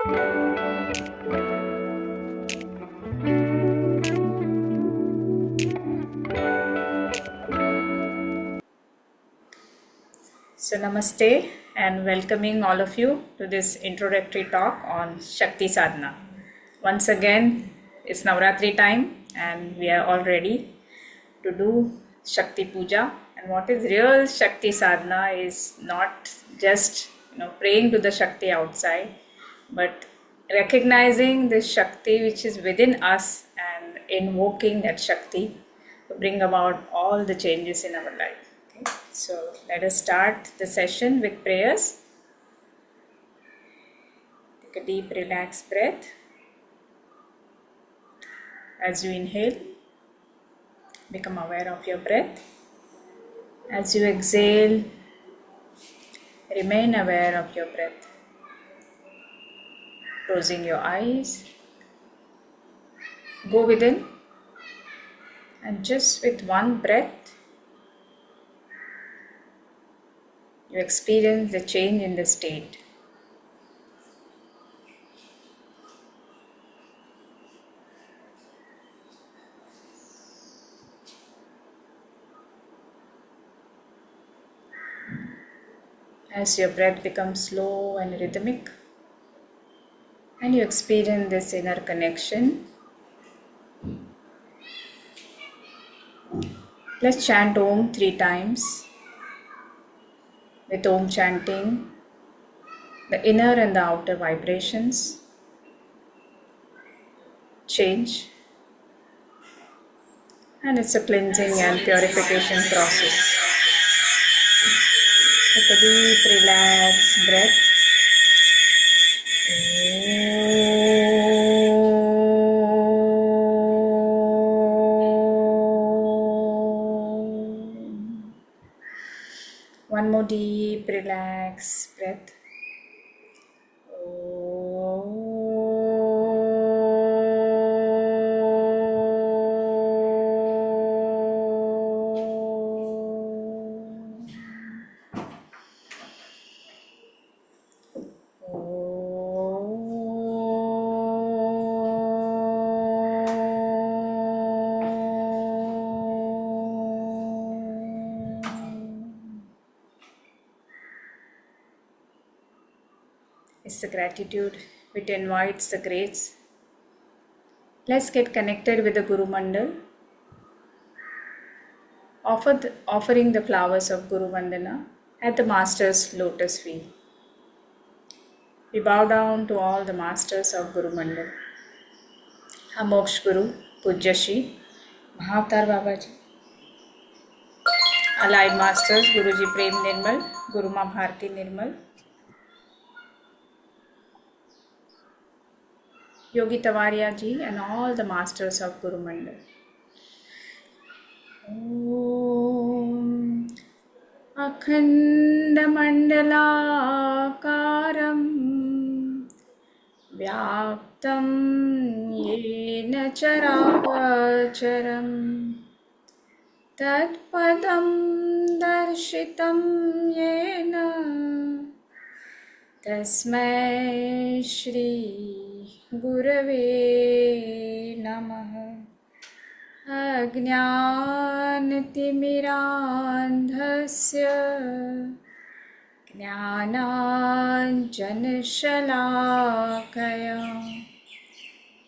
So namaste and welcoming all of you to this introductory talk on Shakti Sadhana. Once again, it's Navratri time and we are all ready to do Shakti Puja. And what is real Shakti Sadhana is not just praying to the Shakti outside, but recognizing the Shakti which is within us and invoking that Shakti to bring about all the changes in our life. Okay? So let us start the session with prayers. Take a deep, relaxed breath. As you inhale, become aware of your breath. As you exhale, remain aware of your breath. Closing your eyes, go within, and just with one breath, you experience the change in the state. As your breath becomes slow and rhythmic, and you experience this inner connection, let's chant Om 3 times. With Om chanting, the inner and the outer vibrations change, and it's a cleansing and purification process. Take a deep, relaxed breath. One more deep, relaxed breath. It's the gratitude which invites the grace. Let's get connected with the Guru Mandal, offering the flowers of Guru Vandana at the Master's lotus feet. We bow down to all the Masters of Guru Mandal. Our Moksha Guru, Pujya Shri Mahavatar Babaji. Our live Masters, Guruji Prem Nirmal, Guru Ma Bharti Nirmal. Yogi Tawariya Ji and all the Masters of Guru Mandal. Om Akhanda Mandalakaram Vyaptam Yena Charakacharam Tatpadam Darshitam Yena Tasmai Shri Gurave Namaha Ajnanatimirandhasya Jnananjanashalakaya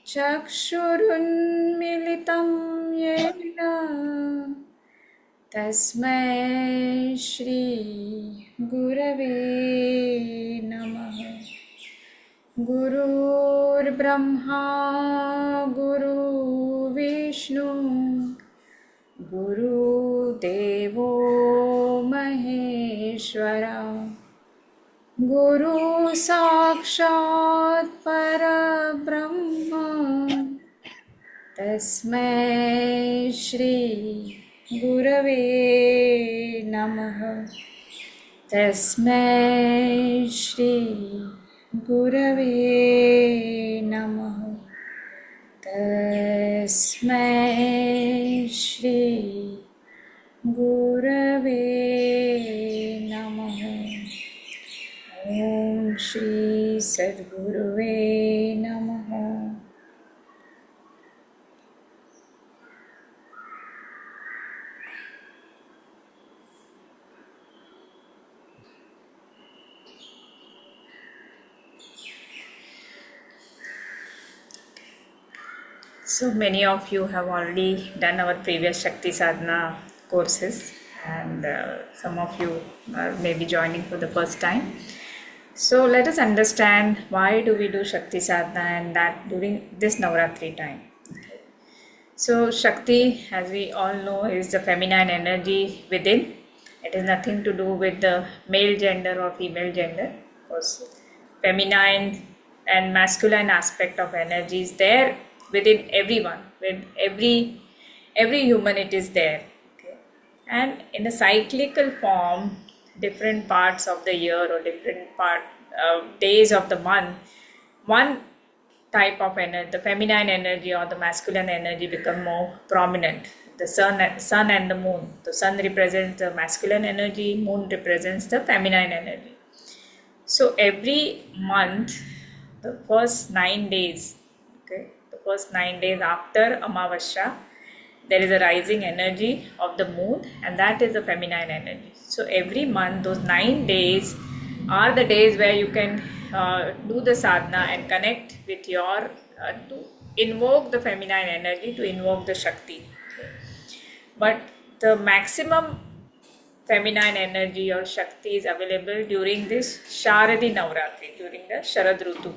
Chakshurunmilitam Yena Tasmai Shri Gurave Namaha Gurur Brahma Guru Vishnu Guru Devo Maheshwara Guru Sakshat Parabrahma Tasmai Shri Gurave Namaha Tasmai Shri Gurave Namaha Tasmai Shri Gurave Namaha Om Shri सद्गुरुवे नमः. So many of you have already done our previous Shakti Sadhana courses, and some of you are maybe joining for the first time. So let us understand why do we do Shakti Sadhana, and that during this Navratri time. So Shakti, as we all know, is the feminine energy within. It has nothing to do with the male gender or female gender. Because feminine and masculine aspect of energy is there within everyone. With every human, it is there. Okay? And in a cyclical form, different parts of the year or different days of the month, one type of energy, the feminine energy or the masculine energy, become more prominent. The sun and the moon. The sun represents the masculine energy, moon represents the feminine energy. So every month, the first 9 days, okay, the first 9 days after Amavasya, there is a rising energy of the moon, and that is the feminine energy. So every month, those 9 days are the days where you can do the sadhana and connect with your, to invoke the feminine energy, to invoke the Shakti. Okay. But the maximum feminine energy or Shakti is available during this Sharadi Navratri, during the Sharad Rutu.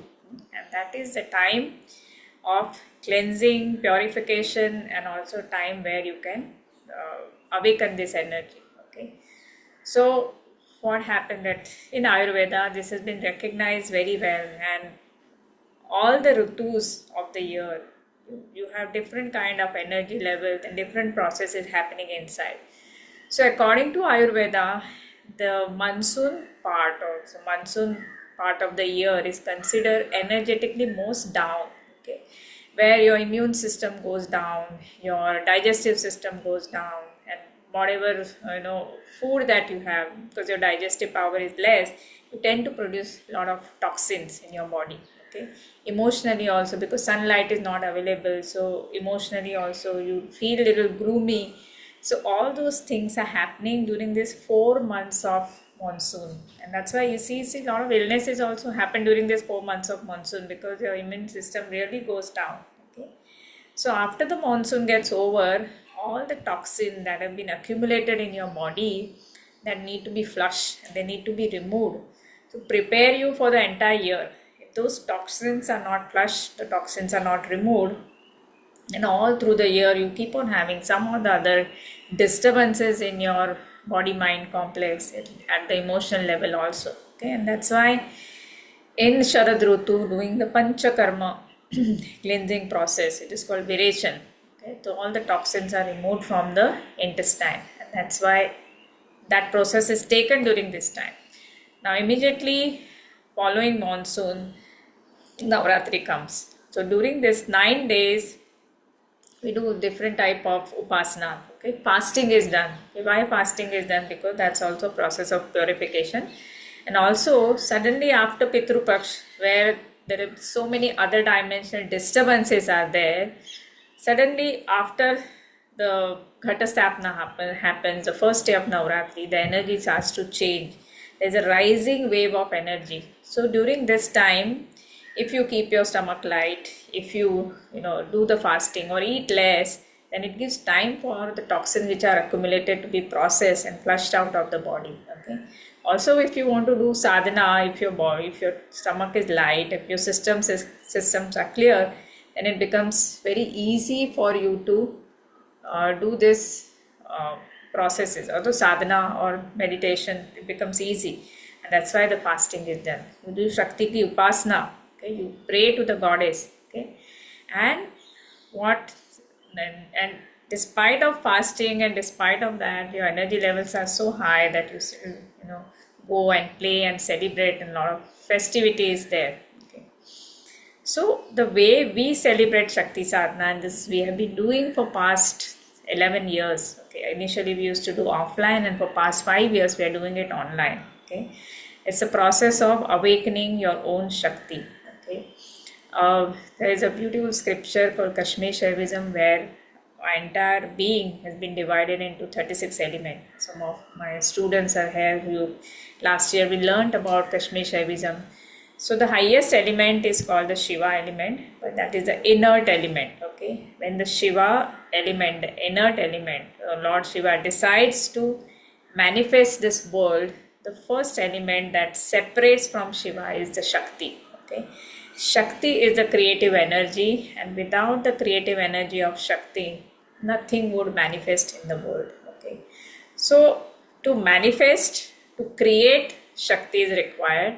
And that is the time of cleansing, purification, and also time where you can awaken this energy. Okay. So what happened that in Ayurveda, this has been recognized very well, and all the Rutus of the year, you have different kind of energy levels and different processes happening inside. So according to Ayurveda, the monsoon part of the year is considered energetically most down. Okay, where your immune system goes down, your digestive system goes down, and whatever food that you have, because your digestive power is less, you tend to produce a lot of toxins in your body. Okay, emotionally also, because sunlight is not available, so emotionally also you feel a little gloomy. So all those things are happening during this 4 months of monsoon, and that's why you see a lot of illnesses also happen during this 4 months of monsoon, because your immune system really goes down. Okay, so after the monsoon gets over, all the toxins that have been accumulated in your body, that need to be flushed and they need to be removed to prepare you for the entire year. If those toxins are not flushed, the toxins are not removed, and all through the year you keep on having some or the other disturbances in your body mind complex at the emotional level also. Okay, and that's why in Sharad Rutu, doing the Panchakarma cleansing process, it is called Virechan. Okay, so all the toxins are removed from the intestine, and that's why that process is taken during this time. Now immediately following monsoon, Navratri comes. So during this 9 days, we do different type of upasana. Okay, fasting is done. Okay, why fasting is done? Because that's also a process of purification. And also suddenly after Pitru Paksh, where there are so many other dimensional disturbances are there, suddenly after the Ghatastapana happens, the first day of Navratri, the energy starts to change. There's a rising wave of energy. So during this time, if you keep your stomach light, if you do the fasting or eat less, then it gives time for the toxins which are accumulated to be processed and flushed out of the body. Okay. Also, if you want to do sadhana, if your stomach is light, if your systems are clear, then it becomes very easy for you to do this processes, or the sadhana or meditation. It becomes easy, and that's why the fasting is done. You do Shakti ki upasana. Okay, you pray to the goddess. Okay, and despite of fasting and despite of that, your energy levels are so high that you still go and play and celebrate, and a lot of festivities there. Okay, so the way we celebrate Shakti Sadhana, and this we have been doing for past 11 years. Okay, initially we used to do offline, and for past 5 years we are doing it online. Okay, It's a process of awakening your own Shakti. Okay. There is a beautiful scripture called Kashmir Shaivism where our entire being has been divided into 36 elements. Some of my students are here who last year we learned about Kashmir Shaivism. So the highest element is called the Shiva element, but that is the inert element. Okay, when the Shiva element, the inert element, Lord Shiva decides to manifest this world, the first element that separates from Shiva is the Shakti. Okay, Shakti is the creative energy, and without the creative energy of Shakti, nothing would manifest in the world. Okay, so to manifest, to create, Shakti is required,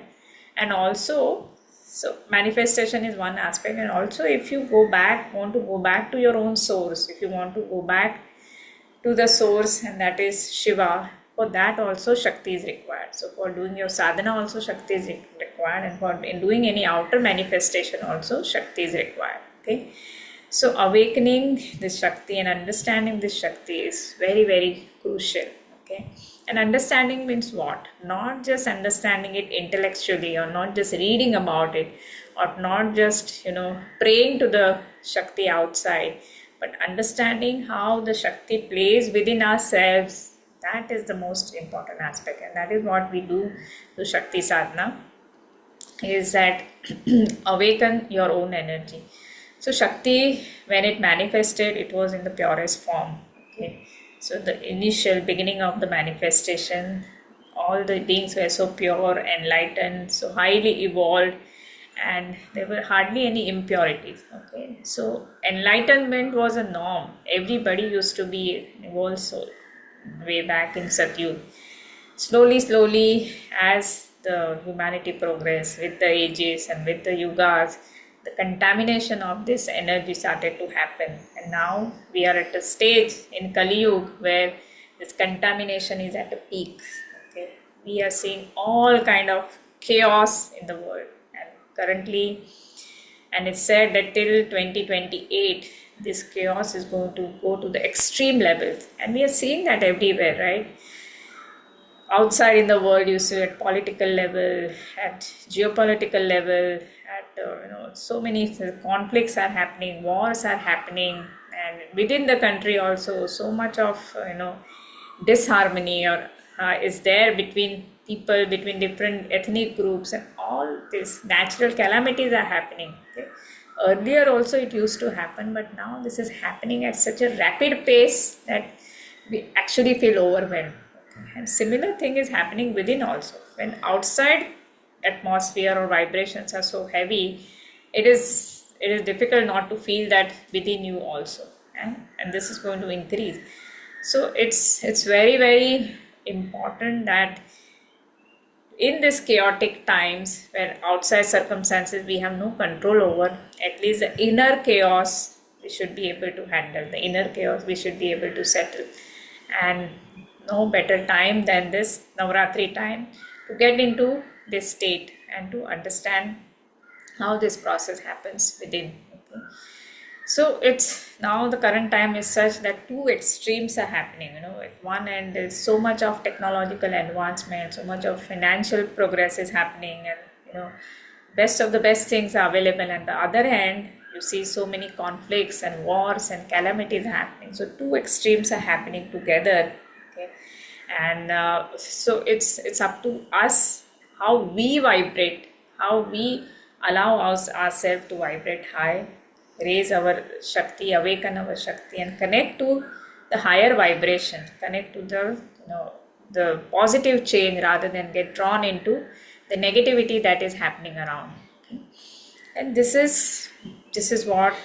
and also, so manifestation is one aspect, and also if you want to go back to your own source, if you want to go back to the source, and that is Shiva, for that also Shakti is required. So for doing your sadhana also Shakti is required, and for in doing any outer manifestation also Shakti is required. Okay, so awakening this Shakti and understanding this Shakti is very, very crucial. Okay, and understanding means what? Not just understanding it intellectually, or not just reading about it, or not just praying to the Shakti outside, but understanding how the Shakti plays within ourselves. That is the most important aspect, and that is what we do to Shakti sadhana, is that awaken your own energy. So Shakti, when it manifested, it was in the purest form. Okay, so the initial beginning of the manifestation, all the beings were so pure, enlightened, so highly evolved, and there were hardly any impurities. Okay, so enlightenment was a norm. Everybody used to be an evolved soul way back in Satyug. Slowly, as the humanity progressed with the ages and with the yugas, the contamination of this energy started to happen. And now we are at a stage in Kali Yuga where this contamination is at a peak. Okay, we are seeing all kind of chaos in the world, and currently, and it's said that till 2028 this chaos is going to go to the extreme levels, and we are seeing that everywhere, right? Outside in the world, you see at political level, at geopolitical level, at so many conflicts are happening, wars are happening, and within the country also so much of disharmony or is there between people, between different ethnic groups, and all these natural calamities are happening. Okay? Earlier also it used to happen, but now this is happening at such a rapid pace that we actually feel overwhelmed. And similar thing is happening within also. When outside atmosphere or vibrations are so heavy, it is difficult not to feel that within you also, and this is going to increase. So it's very, very important that in this chaotic times where outside circumstances we have no control over, at least the inner chaos we should be able to handle, the inner chaos we should be able to settle. And no better time than this Navratri time to get into this state and to understand how this process happens within. Okay. So it's now the current time is such that two extremes are happening. At one end there's so much of technological advancement, so much of financial progress is happening, and best of the best things are available. And the other hand, you see so many conflicts and wars and calamities happening. So two extremes are happening together. Okay, and so it's up to us how we vibrate, how we allow ourselves to vibrate high, raise our Shakti, awaken our Shakti, and connect to the higher vibration, connect to the positive change rather than get drawn into the negativity that is happening around. Okay? And this is what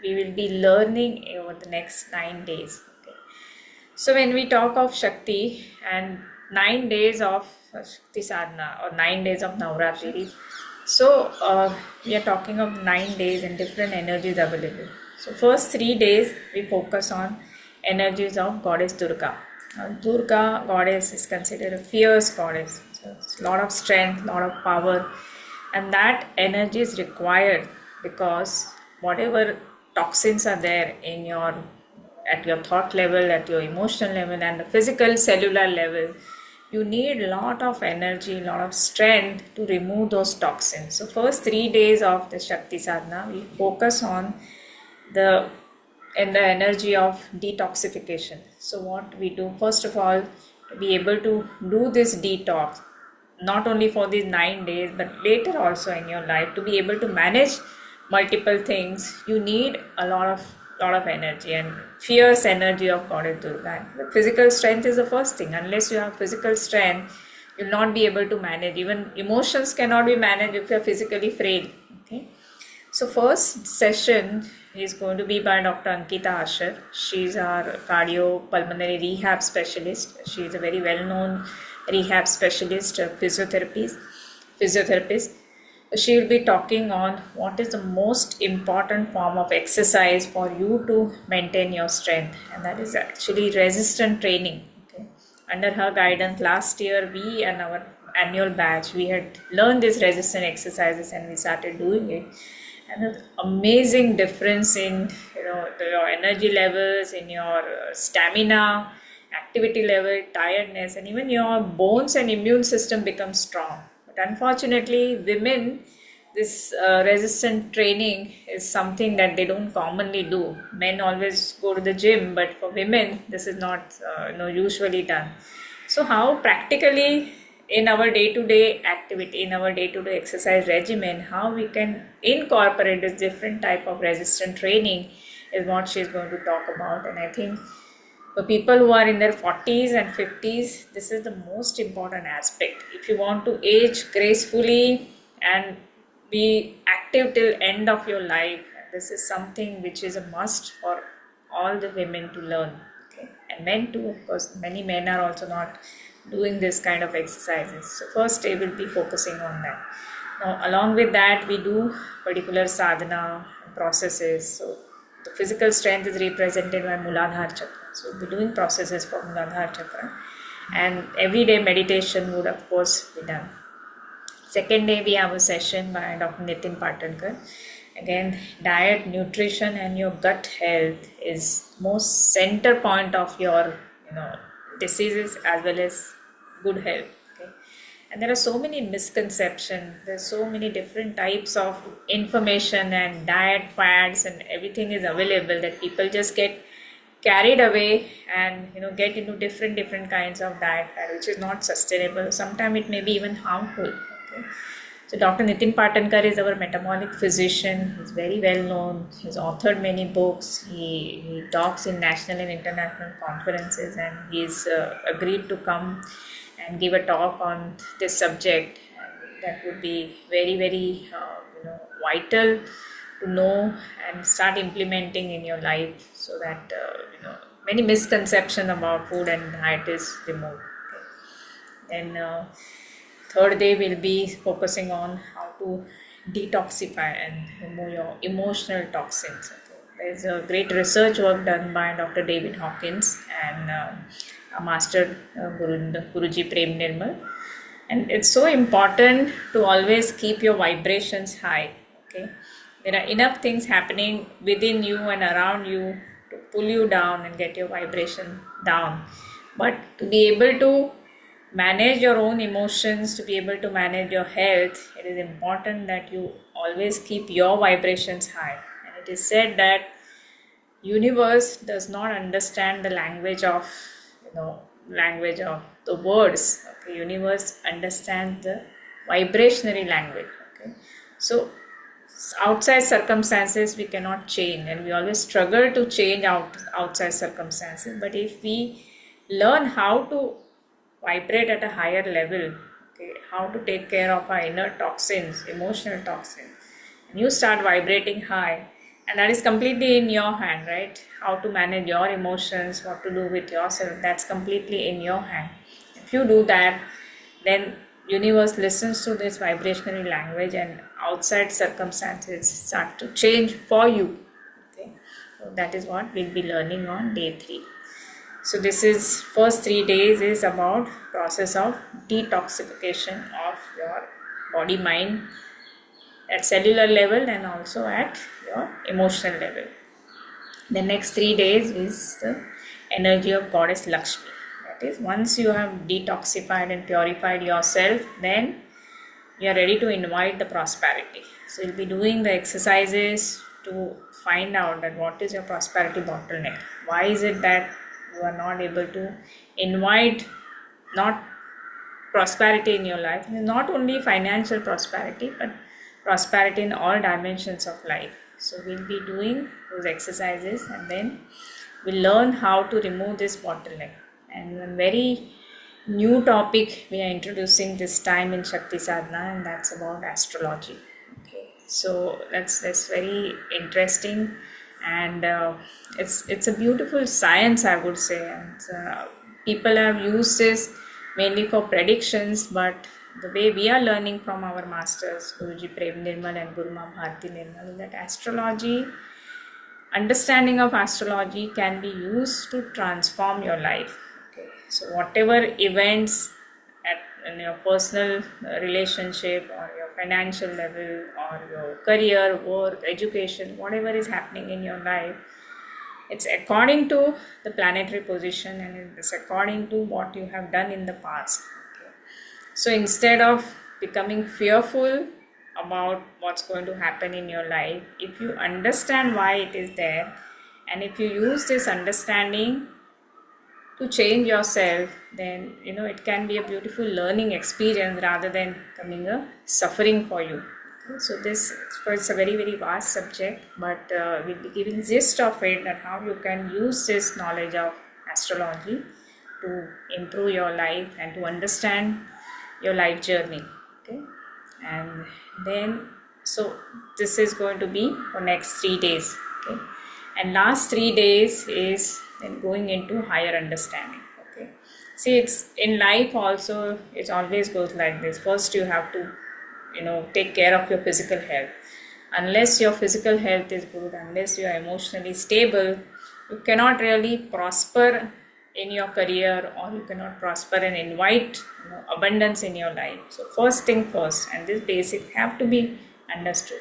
we will be learning over the next 9 days. Okay? So when we talk of Shakti and 9 days of Shakti sadhana or 9 days of Navratri, so we are talking of 9 days and different energies available. So first 3 days we focus on energies of goddess Durga. Durga goddess is considered a fierce goddess. So it's a lot of strength, lot of power, and that energy is required because whatever toxins are there in at your thought level, at your emotional level, and the physical cellular level, you need a lot of energy, a lot of strength to remove those toxins. So first 3 days of the Shakti Sadhana, we focus on the the energy of detoxification. So what we do, first of all, to be able to do this detox, not only for these 9 days, but later also in your life, to be able to manage multiple things, you need a lot of energy and fierce energy of Goddess Durga. The physical strength is the first thing. Unless you have physical strength, you'll not be able to manage. Even emotions cannot be managed if you're physically frail. Okay. So first session is going to be by Dr. Ankita Asher. She's our cardiopulmonary rehab specialist. She is a very well-known rehab specialist, physiotherapist. She will be talking on what is the most important form of exercise for you to maintain your strength, and that is actually resistance training. Okay. Under her guidance, last year we and our annual batch we had learned these resistance exercises and we started doing it, and an amazing difference in your energy levels, in your stamina, activity level, tiredness, and even your bones and immune system become strong. But unfortunately, women, this resistant training is something that they don't commonly do. Men always go to the gym, but for women, this is not usually done. So how practically in our day-to-day activity, in our day-to-day exercise regimen, how we can incorporate this different type of resistant training is what she's going to talk about. And I think for people who are in their 40s and 50s, this is the most important aspect. If you want to age gracefully and be active till end of your life, this is something which is a must for all the women to learn. Okay. And men too, of course. Many men are also not doing this kind of exercises. So first day will be focusing on that. Now along with that, we do particular sadhana processes. So the physical strength is represented by Muladhara Chakra. So we'll be doing processes for Muladhara Chakra, and everyday meditation would of course be done. Second day we have a session by Dr. Nitin Patankar. Again, diet, nutrition and your gut health is most center point of your diseases as well as good health. Okay. And there are so many misconceptions, there's so many different types of information and diet fads and everything is available that people just get carried away and get into different kinds of diet fad, which is not sustainable. Sometimes it may be even harmful. Okay. So Dr. Nitin Patankar is our metabolic physician. He's very well known. He's authored many books. He talks in national and international conferences, and he's agreed to come and give a talk on this subject. And that would be very vital to know and start implementing in your life, so that many misconceptions about food and diet is removed. Okay. Then third day will be focusing on how to detoxify and remove your emotional toxins. Okay. There's a great research work done by Dr. David Hawkins and a master Guruji Prem Nirmal. And it's so important to always keep your vibrations high. Okay. There are enough things happening within you and around you to pull you down and get your vibration down. But to be able to manage your own emotions, to be able to manage your health, it is important that you always keep your vibrations high. And it is said that universe does not understand the language of the words. Okay. Universe understands the vibrationary language. Okay. So outside circumstances we cannot change, and we always struggle to change outside circumstances. But if we learn how to vibrate at a higher level, okay, how to take care of our inner toxins, emotional toxins, and you start vibrating high, and that is completely in your hand, right? How to manage your emotions, what to do with yourself, that's completely in your hand. If you do that, then universe listens to this vibrational language, and outside circumstances start to change for you. Okay, so that is what we'll be learning on day 3. So this is first 3 days is about process of detoxification of your body mind at cellular level and also at your emotional level. The next 3 days is the energy of goddess Lakshmi. That is, once you have detoxified and purified yourself, then you are ready to invite the prosperity. So you'll be doing the exercises to find out that what is your prosperity bottleneck. Why is it that you are not able to invite not prosperity in your life? Not only financial prosperity, but prosperity in all dimensions of life. So we'll be doing those exercises, and then we'll learn how to remove this bottleneck. And a very new topic we are introducing this time in Shakti Sadhana, and that's about astrology. Okay, so that's very interesting, and it's a beautiful science, I would say. And people have used this mainly for predictions, but the way we are learning from our masters, Guruji Prem Nirmal and Guru Ma Bharti Nirmal, is that understanding of astrology can be used to transform your life. Okay, so whatever events in your personal relationship or your financial level or your career, work, education, whatever is happening in your life, it's according to the planetary position, and it's according to what you have done in the past. Okay. So instead of becoming fearful about what's going to happen in your life, if you understand why it is there, and if you use this understanding to change yourself, then it can be a beautiful learning experience rather than becoming a suffering for you. Okay, so this, of course, it's a very very vast subject, but we'll be giving gist of it, that how you can use this knowledge of astrology to improve your life and to understand your life journey. Okay, and then so this is going to be for next 3 days. Okay, and last 3 days is then going into higher understanding. Okay, see, it's in life also, it always goes like this. First you have to take care of your physical health. Unless your physical health is good, unless you are emotionally stable, you cannot really prosper in your career, or you cannot prosper and invite abundance in your life. So first thing first, and this basic have to be understood.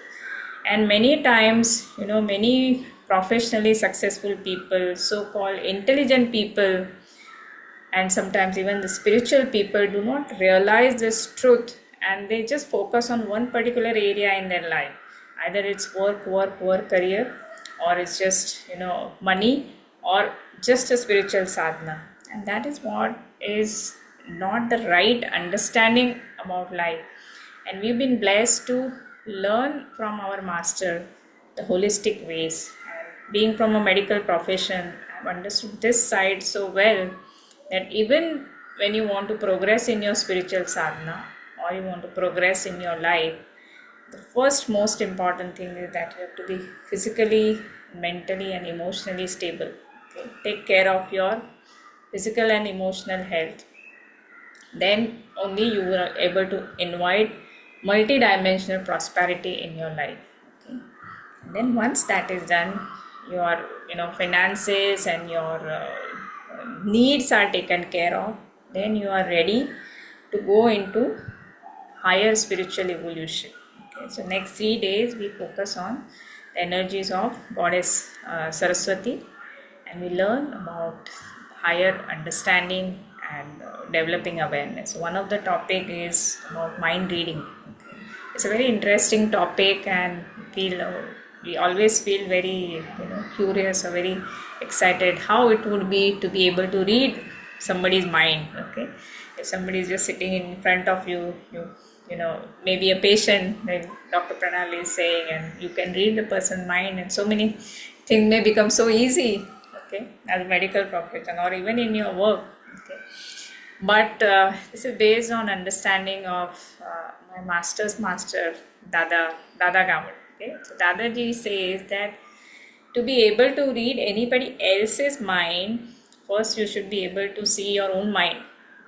And many times, many professionally successful people, so-called intelligent people, and sometimes even the spiritual people, do not realize this truth, and they just focus on one particular area in their life. Either it's work, career, or it's just money, or just a spiritual sadhana. And that is what is not the right understanding about life. And we've been blessed to learn from our master the holistic ways. And being from a medical profession, I've understood this side so well, that even when you want to progress in your spiritual sadhana, or you want to progress in your life, the first most important thing is that you have to be physically, mentally and emotionally stable. Okay? Take care of your physical and emotional health. Then only you are able to invite multi-dimensional prosperity in your life. Okay? And then once that is done, your finances and your needs are taken care of, then you are ready to go into higher spiritual evolution. Okay, so next 3 days we focus on the energies of Goddess Saraswati, and we learn about higher understanding and developing awareness. One of the topic is about mind reading. Okay. It's a very interesting topic, and we always feel very curious or very excited how it would be to be able to read somebody's mind. Okay, if somebody is just sitting in front of you, maybe a patient, like Dr. Pranal is saying, and you can read the person's mind, and so many things may become so easy. Okay, as a medical profession or even in your work. Okay, but this is based on understanding of my master's master, Dada Gamal. Okay, so Dadaji says that to be able to read anybody else's mind, first you should be able to see your own mind.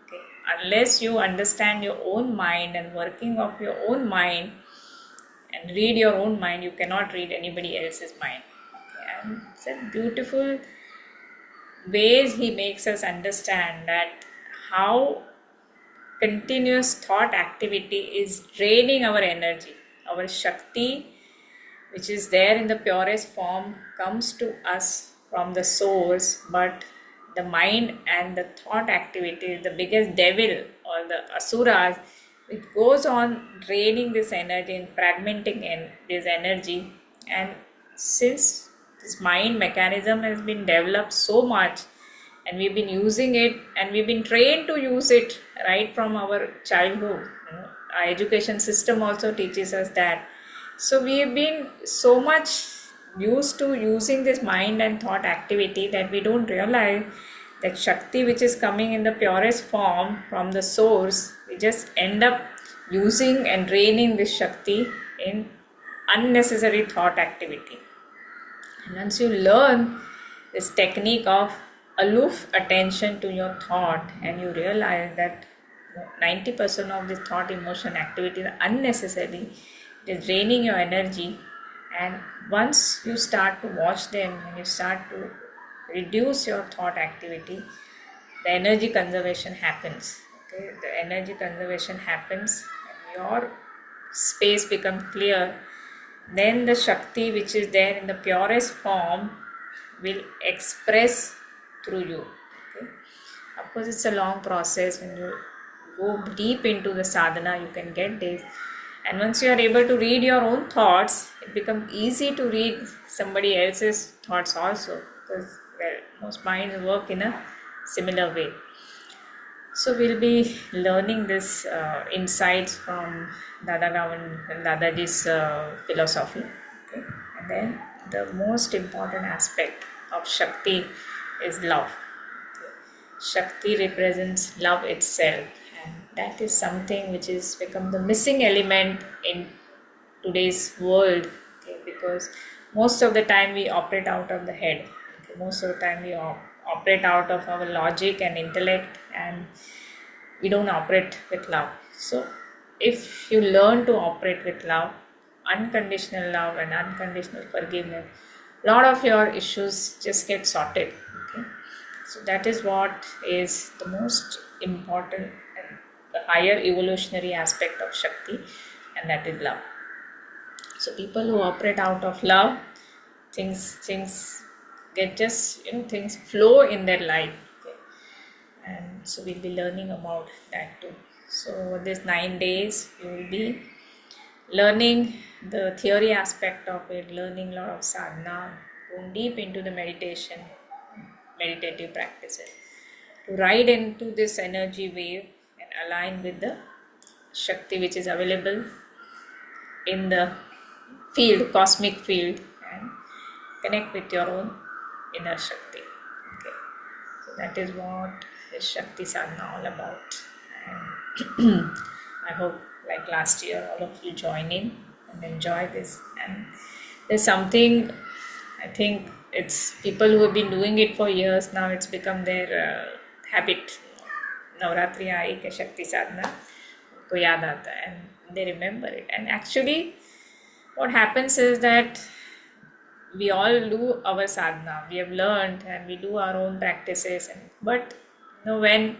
Okay, unless you understand your own mind and working of your own mind and read your own mind, you cannot read anybody else's mind. Okay, and it's a beautiful ways he makes us understand that how continuous thought activity is draining our energy. Our Shakti, which is there in the purest form, comes to us from the source, but the mind and the thought activity, the biggest devil or the asuras, it goes on draining this energy and fragmenting this energy. And since this mind mechanism has been developed so much, and we've been using it and we've been trained to use it right from our childhood, our education system also teaches us that. So we've been so much used to using this mind and thought activity that we don't realize that Shakti, which is coming in the purest form from the source, we just end up using and draining this Shakti in unnecessary thought activity. And once you learn this technique of aloof attention to your thought, and you realize that 90% of this thought, emotion, activity is unnecessary, it is draining your energy. And once you start to watch them and you start to reduce your thought activity, the energy conservation happens. Okay, the energy conservation happens, and your space becomes clear. Then the Shakti, which is there in the purest form, will express through you. Okay? Of course, it's a long process. When you go deep into the sadhana, you can get this. And once you are able to read your own thoughts, it becomes easy to read somebody else's thoughts also, because most minds work in a similar way. So we'll be learning this insights from Dada Gavan and Dadaji's philosophy. Okay? And then the most important aspect of Shakti is love. Okay? Shakti represents love itself, and that is something which is become the missing element in today's world. Okay? Because most of the time we operate out of the head. Okay? Most of the time we operate out of our logic and intellect, and we don't operate with love. So if you learn to operate with love, unconditional love and unconditional forgiveness, a lot of your issues just get sorted. Okay? So that is what is the most important and the higher evolutionary aspect of Shakti, and that is love. So people who operate out of love, things get just things flow in their life. Okay? And so we'll be learning about that too. So this 9 days you will be learning the theory aspect of it, learning a lot of sadhana, going deep into the meditative practices, to ride into this energy wave and align with the Shakti which is available in the field, cosmic field, and connect with your own inner Shakti. Okay. So that is what is Shakti Sadhana all about. And I hope, like last year, all of you join in and enjoy this. And there's something, I think it's people who have been doing it for years now, it's become their habit. Navratri aayi ke Shakti Sadhana ko yaad aata hai, and they remember it. And actually, what happens is that we all do our sadhana, we have learned and we do our own practices, but when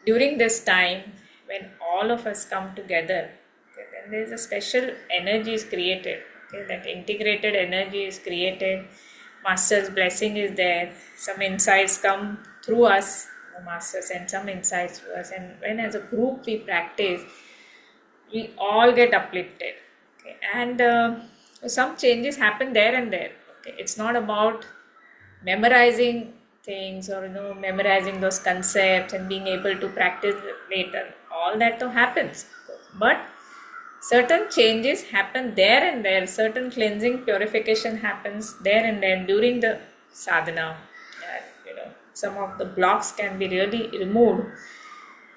during this time when all of us come together, okay, then there is a special energy is created. Okay, that integrated energy is created. Master's blessing is there. Some insights come through us. The master sends some insights to us, and when as a group we practice, we all get uplifted. Okay, and some changes happen there and there. Okay, it's not about memorizing things or memorizing those concepts and being able to practice later. All that though happens, but certain changes happen there and there. Certain cleansing, purification happens there and then during the sadhana. Some of the blocks can be really removed,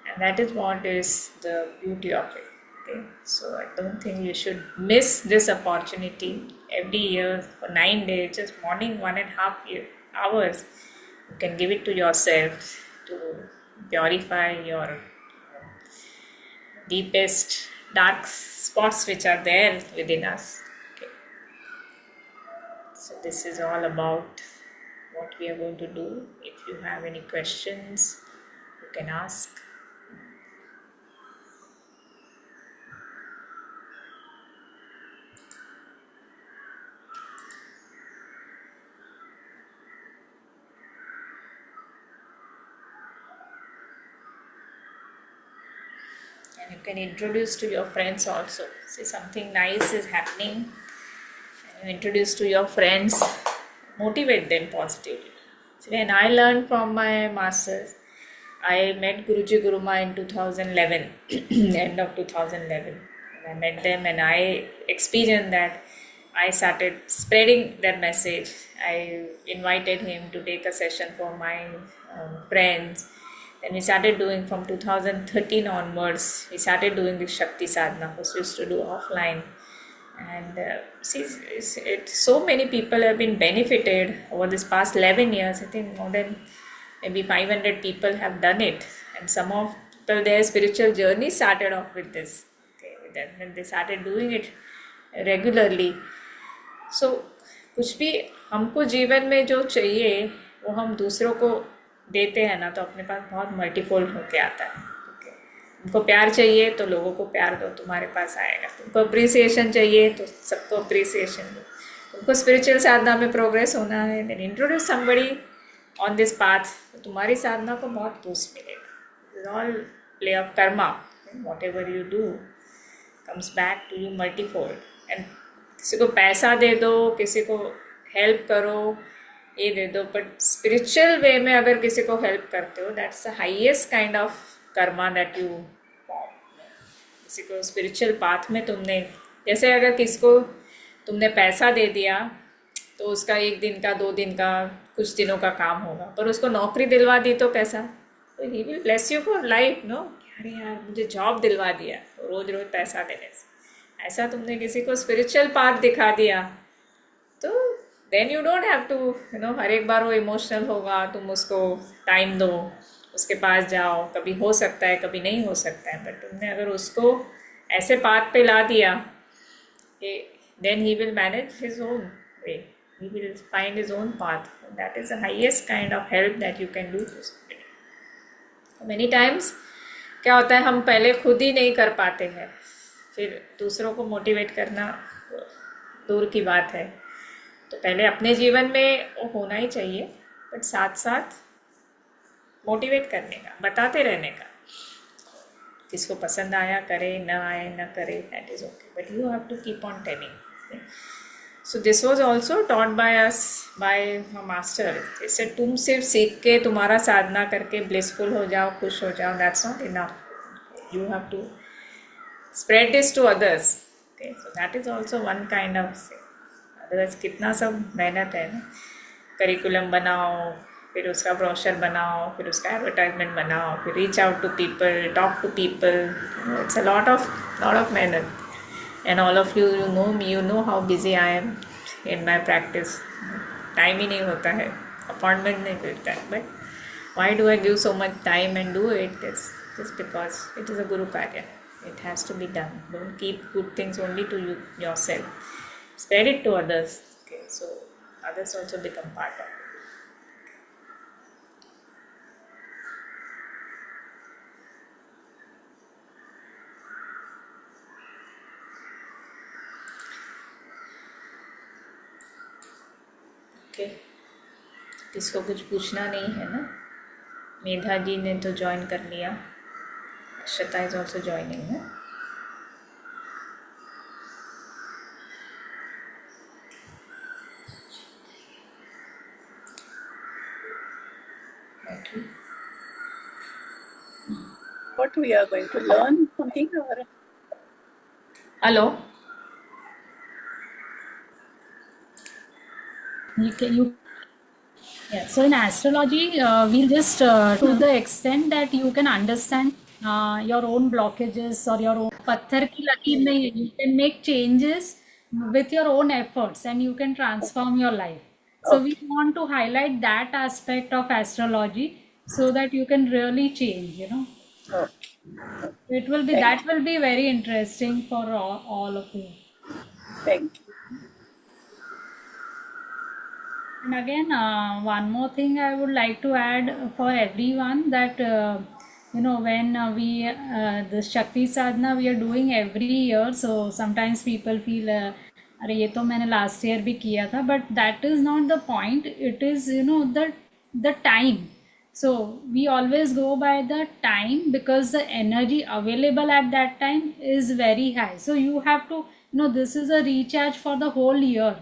and that is what is the beauty of it. Okay? So I don't think you should miss this opportunity. Every year for 9 days, just morning 1.5 hours, you can give it to yourself to purify your deepest dark spots which are there within us. Okay. So this is all about what we are going to do. If you have any questions, you can ask. can introduce to your friends also. See, something nice is happening, and you introduce to your friends, motivate them positively. So when I learned from my masters, I met Guruji Guruma in 2011, end of 2011. And I met them and I experienced that. I started spreading that message. I invited him to take a session for my friends. Then we started doing from 2013 onwards. We started doing the Shakti Sadhana, which we used to do offline. And see, so many people have been benefited over this past 11 years. I think more than maybe 500 people have done it, and some of people, their spiritual journey started off with this. Okay, when they started doing it regularly. So कुछ भी हमको जीवन में जो चाहिए वो हम दूसरों को देते हैं ना, तो अपने पास बहुत मल्टीफोल्ड होके आता है. तुमको प्यार चाहिए तो लोगों को प्यार दो, तुम्हारे पास आएगा. तुमको अप्रिसिएशन चाहिए तो सबको अप्रिसिएशन दो. तुमको स्पिरिचुअल साधना में प्रोग्रेस होना है, then introduce somebody on this path, तो तुम्हारी साधना को बहुत बूस्ट मिलेगा. It all play of karma. Whatever you do comes back to you multifold. And किसी को पैसा दे दो, किसी को हेल्प करो, ये दे दो, बट स्पिरिचुअल वे में अगर किसी को हेल्प करते हो, that's the highest kind of Karma that you form. किसी को स्पिरिचुअल पाथ में तुमने, जैसे अगर किसको तुमने पैसा दे दिया तो उसका 1 दिन का 2 दिन का कुछ दिनों का काम होगा, पर उसको नौकरी दिलवा दी तो कैसा, तो he will bless you for life. No, अरे यार मुझे जॉब दिलवा दिया, तो रोज रोज पैसा देने से. ऐसा तुमने किसी को स्पिरिचुअल पाथ दिखा दिया तो then you don't have to हर एक बार वो इमोशनल होगा, तुम उसको टाइम दो, उसके पास जाओ. कभी हो सकता है, कभी नहीं हो सकता है, बट तुमने अगर उसको ऐसे पाथ पे ला दिया, then he will manage his own way, he will find his own path. That is the highest kind of help that you can do to somebody. Many times क्या होता है, हम पहले खुद ही नहीं कर पाते हैं, फिर दूसरों को मोटिवेट करना दूर की बात है. तो पहले अपने जीवन में वो होना ही चाहिए, बट साथ साथ मोटिवेट करने का, बताते रहने का. किसको पसंद आया करे, न आए न करे, that is okay, but you have to keep on telling. So this was also taught by us, by a master. जैसे तुम सिर्फ सीख के तुम्हारा साधना करके blissful हो जाओ, खुश हो जाओ, that's not enough. You have to spread this to others. Okay, so that is also one kind of thing. Otherwise कितना सब मेहनत है ना, करिकुलम बनाओ, फिर उसका ब्रोशर बनाओ, फिर उसका एडवर्टाइजमेंट बनाओ, फिर reach out to people, talk to people. It's a lot of मेहनत. And all of you, you know me, you know how busy I am in my practice. Time ही नहीं होता है, अपॉइंटमेंट नहीं मिलता है. But why do I give so much time and do it? It's just because it is a Guru Karya. It has to be done. Don't keep good things only to you yourself. Spread it to others. Okay, so others also become part of it. Okay, किसको कुछ पूछना नहीं है ना. मेधा जी ने तो join कर लिया. अक्षता इज ऑल्सो ज्वाइनिंग है. What we are going to learn something or? Hello. Yeah. So in astrology, we'll just to the extent that you can understand your own blockages or your own patthar ki lakeer nahi hai. You can make changes with your own efforts and you can transform your life. So we want to highlight that aspect of astrology so that you can really change. It will be that will be very interesting for all of you. Thank you. And again, one more thing I would like to add for everyone that when we the Shakti Sadhana we are doing every year, so sometimes people feel अरे ये तो मैंने last year भी किया था, but that is not the point. It is the time. So we always go by the time because the energy available at that time is very high. So you have to, this is a recharge for the whole year.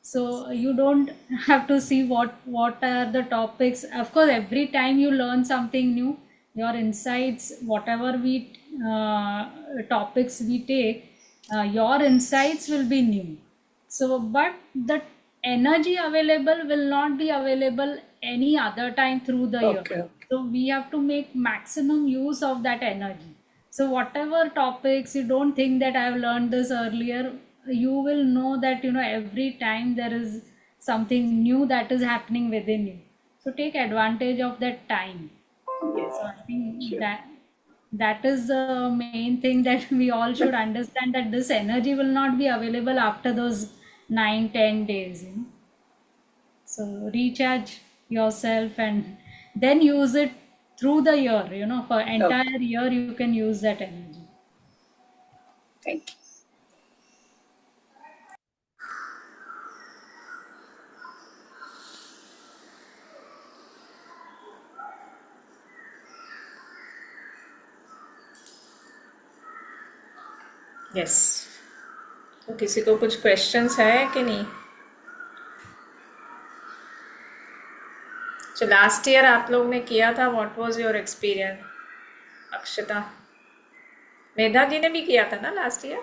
So you don't have to see what are the topics. Of course, every time you learn something new, your insights, whatever we topics we take, your insights will be new. So, but the energy available will not be available any other time through the year. Okay. So, we have to make maximum use of that energy. So, whatever topics you don't think that I have learned this earlier, you will know that every time there is something new that is happening within you. So, take advantage of that time. Yes. So, I think Sure. that is the main thing that we all should understand, that this energy will not be available after those 9-10 days. So recharge yourself and then use it through the year. For Okay. entire year you can use that energy. Thank you. Yes, तो किसी को कुछ questions है कि नहीं? जो last year आप लोग ने किया था, व्हाट वाज योर एक्सपीरियंस? अक्षता, मेधा जी ने भी किया था ना last year?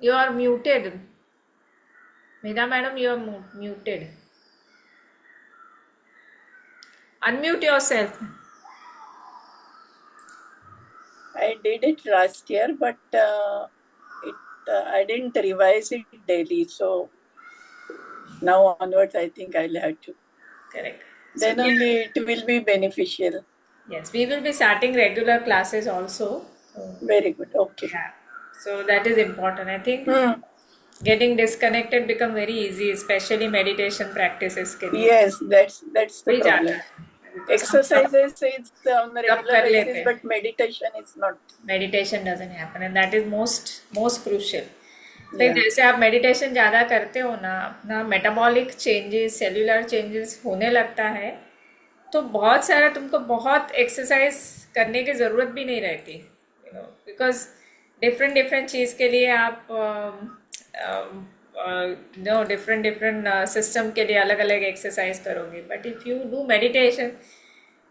You are muted. Meera madam, you are muted. Unmute yourself. I did it last year, but I didn't revise it daily. So now onwards, I think I'll have to. Correct. Then So, only it will be beneficial. yes, we will be starting regular classes also. So, Very good. Okay. yeah. So that is important. I think Hmm. getting disconnected become very easy, especially meditation practices के लिए. Yes, that's the कोई जाता problem. है. Because Exercises is on a सब regular कर लेते basis, हैं. but meditation is not. Meditation doesn't happen, and that is most crucial. तो Yeah. जैसे आप मेडिटेशन ज़्यादा करते हो ना, अपना मेटाबॉलिक चेंजेस, सेल्यूलर चेंजेस होने लगता है, तो बहुत सारा तुमको बहुत एक्सरसाइज करने की ज़रूरत भी नहीं रहती, बिकॉज डिफरेंट चीज़ के लिए आप डिफरेंट सिस्टम के लिए अलग अलग एक्सरसाइज करोगे. But if you do meditation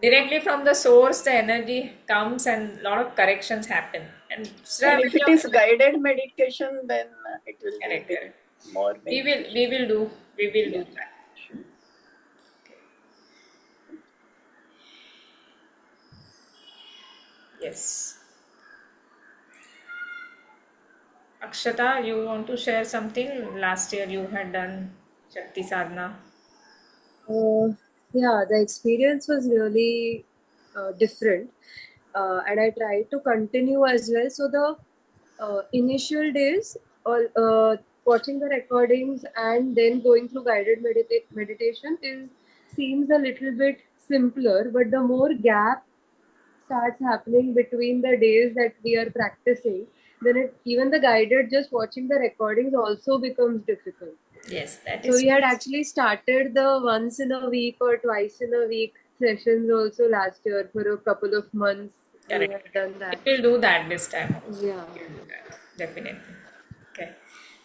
directly from the source, the energy comes and lot of corrections happen. And And if it is guided meditation, then it will correct, be correct. more. We will do that. Yes. Akshata, you want to share something? Last year you had done Shakti Sadhana. Yeah, the experience was really different, and I tried to continue as well. So the initial days, watching the recordings and then going through guided meditation seems a little bit simpler, but the more gap starts happening between the days that we are practicing, then even the guided, just watching the recordings also becomes difficult. Yes, that So is. we had actually started the once in a week or twice in a week sessions also last year for a couple of months. We Correct. had done that. We will do that this time also. Yeah. We'll do that, definitely. Okay,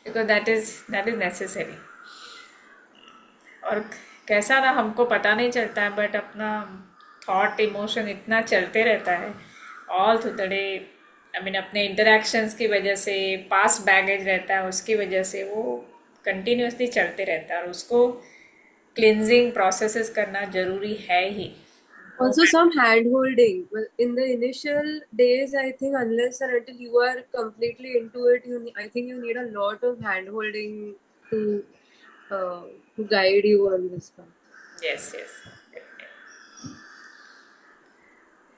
because that is necessary. और कैसा ना हमको पता नहीं चलता है, but अपना thought emotion इतना चलते रहता है all through the day. I mean अपने इंटरेक्शंस की वजह से, पास्ट बैगेज रहता है उसकी वजह से वो कंटिन्यूसली चलते रहता है, और उसको क्लिनजिंग प्रोसेसेस करना ज़रूरी है ही. Also some hand holding. Well, in the initial days, I think unless and until you are completely into it, I think you need a lot of hand holding to guide you on this path. Yes, definitely.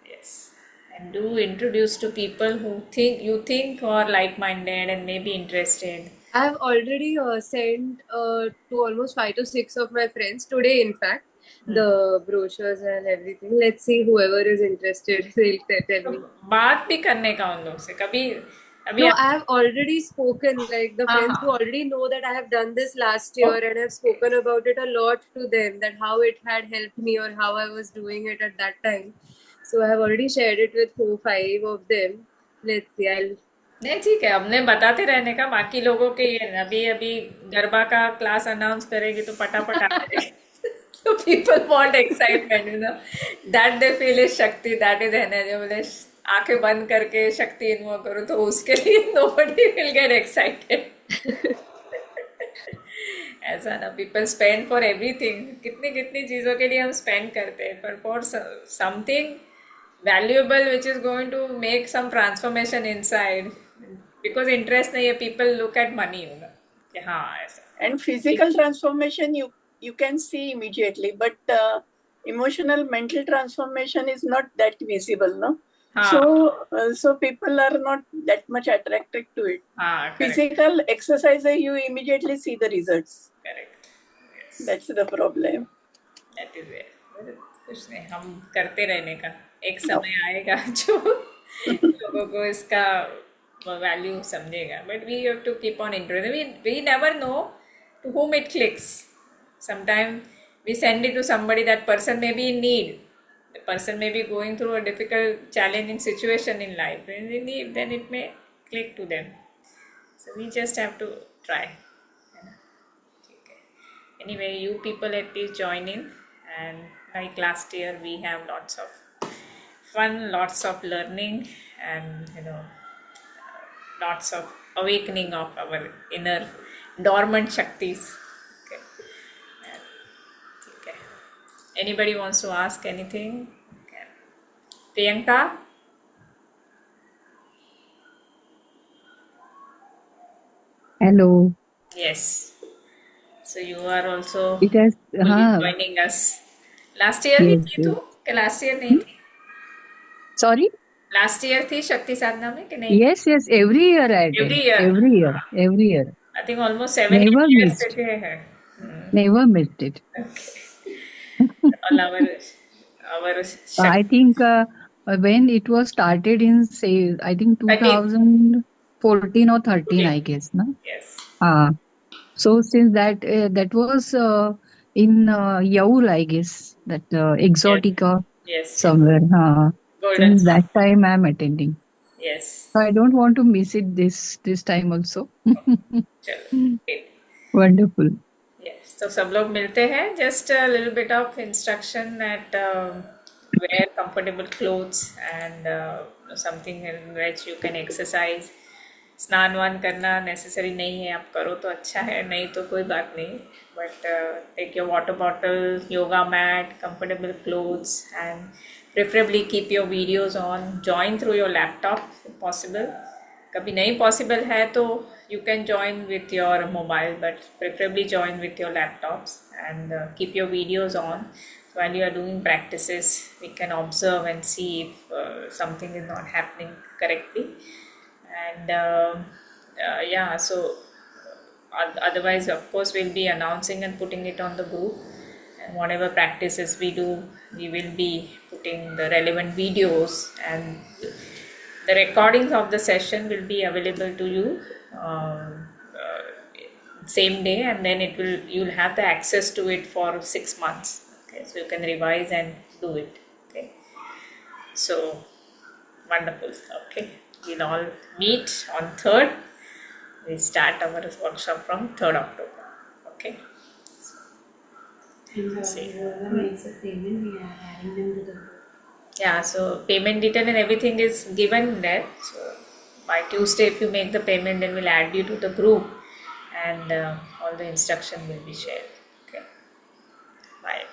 Yes, and do introduce to people who think are like-minded and may be interested. I have already sent to almost 5 to 6 of my friends today, in fact, the brochures and everything. Let's see, whoever is interested, they'll tell तो me. बात भी करने का उन लोग से. कभी अभी No, I have already spoken, like the friends who हाँ already know that I have done this last year, and I've spoken about it a lot to them, that how it had helped me or how I was doing it at that time. So I have already shared it with 4, 5 of them. Let's see, I'll नहीं ठीक है, हमने बताते रहने का बाकी लोगों के ये अभी अभी गरबा का क्लास अनाउंस करेगी तो पटापट आ जाएगी तो people want excitement, you know, that they feel is शक्ति, दैट इज एनर्जी। बोले आंखें बंद करके शक्ति इन्वो करो तो उसके लिए नोबडी विल गेट एक्साइटेड। ऐसा ना, पीपल स्पेंड फॉर एवरीथिंग, कितनी कितनी चीजों के लिए हम स्पेंड करते हैं, पर for something valuable which is going to make some transformation inside, because interest नहीं है, people look at money, you know, कि हाँ ऐसा। And physical transformation you can see immediately, but emotional mental transformation is not that visible, no? हाँ So people are not that much attracted to it. हाँ correct Physical exercise, you immediately see the results. correct, yes, That's the problem. that is it। कुछ नहीं, हम करते रहने का, एक समय आएगा जो लोगों को इसका वैल्यू समझेगा, but we have to keep on interest, we never know to whom it clicks. Sometimes we send it to somebody, that person may be in need, the person may be going through a difficult challenging situation in life, when they need, then it may click to them, so we just have to try, है ना? ठीक है, anyway you people at least join in, and like last year we have lots of fun, lots of learning, and you know, lots of awakening of our inner dormant shaktis. Okay. Okay. Anybody wants to ask anything? Okay. Priyanka? Hello. Yes. So you are also It has, will be हाँ, joining us. Last year भी yes, थी तू yes. कि last year नहीं थी? Sorry? Last year थी शक्ति साधना में कि नहीं? Yes, yes. Every year I attend. Every year. Every year. Every year. I think almost 7-8 Never years से missed. थे हैं। Never missed it. All our I think when it was started in, say, I think 13. 2014 or 13, I 14. guess, no? Yes. So since that was in Yaul, I guess, that Yes. Exotica Yes. somewhere. Golden Since Summer. that time I'm attending. Yes. So I don't want to miss it this time also. चलो great. Wonderful. Yes. तो सब लोग मिलते हैं, just a little bit of instruction at wear comfortable clothes and something in which you can exercise. स्नान वान करना necessary नहीं है, आप करो तो अच्छा है, नहीं तो कोई बात नहीं, but take your water bottle, yoga mat, comfortable clothes, and preferably keep your videos on, join through your laptop possible. कभी नहीं पॉसिबल है तो you can join with your mobile, but preferably join with your laptops, and keep your videos on. So while you are doing practices, we can observe and see if something is not happening correctly, and yeah, so otherwise of course we'll be announcing and putting it on the group, and whatever practices we do, we will be putting the relevant videos, and the recordings of the session will be available to you same day, and then you'll have the access to it for 6 months. Okay, so you can revise and do it. Okay, so wonderful. Okay, we'll all meet on 3rd. We start our workshop from 3rd October. Okay. And See. whoever makes a payment, we are adding them to the group. Yeah, so payment detail and everything is given there. So by Tuesday, if you make the payment, then we'll add you to the group, and all the instruction will be shared. Okay. Bye.